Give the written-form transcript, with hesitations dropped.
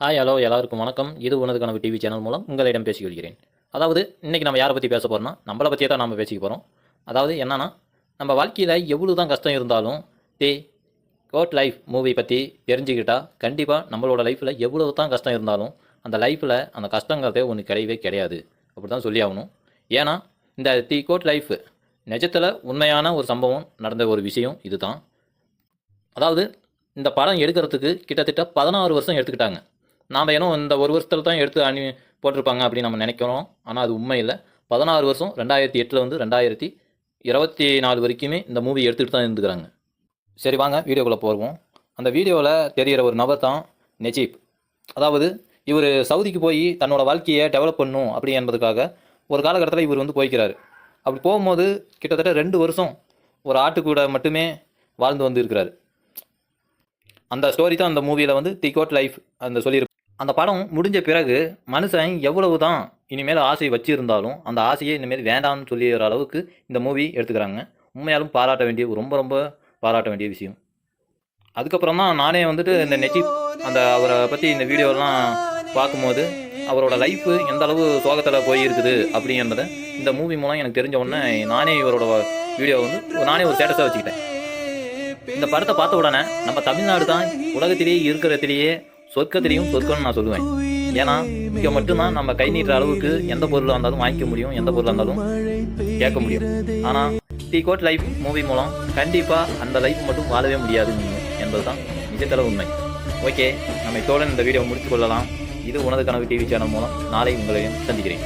Hi hello எல்லாருக்கும் வணக்கம். இது உனது கனவு டிவி சேனல் மூலம் உங்களிடம் பேசிக்கொள்கிறேன். அதாவது இன்றைக்கி நம்ம யாரை பற்றி பேச போகிறோம்னா நம்மளை பற்றியே தான் நம்ம பேசிக்க போகிறோம். அதாவது என்னன்னா, நம்ம வாழ்க்கையில் எவ்வளோ தான் கஷ்டம் இருந்தாலும் தி கோட் லைஃப் மூவி பற்றி தெரிஞ்சுக்கிட்டா கண்டிப்பாக நம்மளோட லைஃப்பில் எவ்வளோ தான் கஷ்டம் இருந்தாலும் அந்த லைஃப்பில் அந்த கஷ்டங்கிறதே ஒன்று கிடையவே கிடையாது. அப்படி தான் சொல்லி ஆகணும். ஏன்னா இந்த தி கோட் லைஃப் நிஜத்தில் உண்மையான ஒரு சம்பவம் நடந்த ஒரு விஷயம் இது தான். அதாவது இந்த படம் எடுக்கிறதுக்கு கிட்டத்தட்ட 16 வருஷம் எடுத்துக்கிட்டாங்க. நாம் ஏன்னோ இந்த ஒரு வருஷத்தில் தான் எடுத்து போட்டிருப்பாங்க அப்படின்னு நம்ம நினைக்கிறோம். ஆனால் அது உண்மை இல்லை. 16 வருஷம் 2008 வந்து 2024 வரைக்குமே இந்த மூவி எடுத்துகிட்டு தான் இருந்துக்கிறாங்க. சரி வாங்க வீடியோக்குள்ளே போடுவோம். அந்த வீடியோவில் தெரிகிற ஒரு நபர் தான் நஜீப். அதாவது இவர் சவுதிக்கு போய் தன்னோட வாழ்க்கையை டெவலப் பண்ணும் அப்படி என்பதுக்காக ஒரு காலகட்டத்தில் இவர் வந்து போய்க்கிறாரு. அப்படி போகும்போது கிட்டத்தட்ட 2 வருஷம் ஒரு ஆட்டுக்கூட மட்டுமே வாழ்ந்து வந்து இருக்கிறாரு. அந்த ஸ்டோரி தான் அந்த மூவியில் வந்து தி கோட் லைஃப் அந்த சொல்லியிருக்கு. அந்த படம் முடிஞ்ச பிறகு மனுஷன் எவ்வளவு தான் இனிமேல் ஆசை வச்சுருந்தாலும் அந்த ஆசையை இனிமேல் வேண்டாம்னு சொல்லிடுற அளவுக்கு இந்த மூவி எடுத்துக்கிறாங்க. உண்மையாலும் பாராட்ட வேண்டிய ரொம்ப பாராட்ட வேண்டிய விஷயம். அதுக்கப்புறம் தான் நானே வந்துட்டு இந்த நெஜிப் அவரை பற்றி இந்த வீடியோலாம் பார்க்கும்போது அவரோட லைஃபு எந்த அளவு சோகத்தில் போயிருக்குது அப்படிங்கிறத இந்த மூவி மூலம் எனக்கு தெரிஞ்ச உடனே நானே இவரோட வீடியோ வந்து நானே ஒரு ஸ்டேட்டஸாக வச்சுக்கிட்டேன். இந்த படத்தை பார்த்த உடனே நம்ம தமிழ்நாடு தான் உலகத்திலேயே இருக்கிறதுலேயே சொர்க்கத்திலையும் சொர்க்கம்னு நான் சொல்லுவேன். ஏன்னா இங்கே மட்டும்தான் நம்ம கை நீட்டுற அளவுக்கு எந்த பொருளாக இருந்தாலும் வாங்கிக்க முடியும், எந்த பொருளாக இருந்தாலும் கேட்க முடியும். ஆனால் தி கோட் லைஃப் மூவி மூலம் கண்டிப்பாக அந்த லைஃப் மட்டும் வாழவே முடியாது என்பது தான் நிஜத்தள உண்மை. ஓகே, நம்ம இதோட இந்த வீடியோ முடித்துக் கொள்ளலாம். இது உனது கனவு டிவி சேனல் மூலம் நாளை உங்களையும் சந்திக்கிறேன்.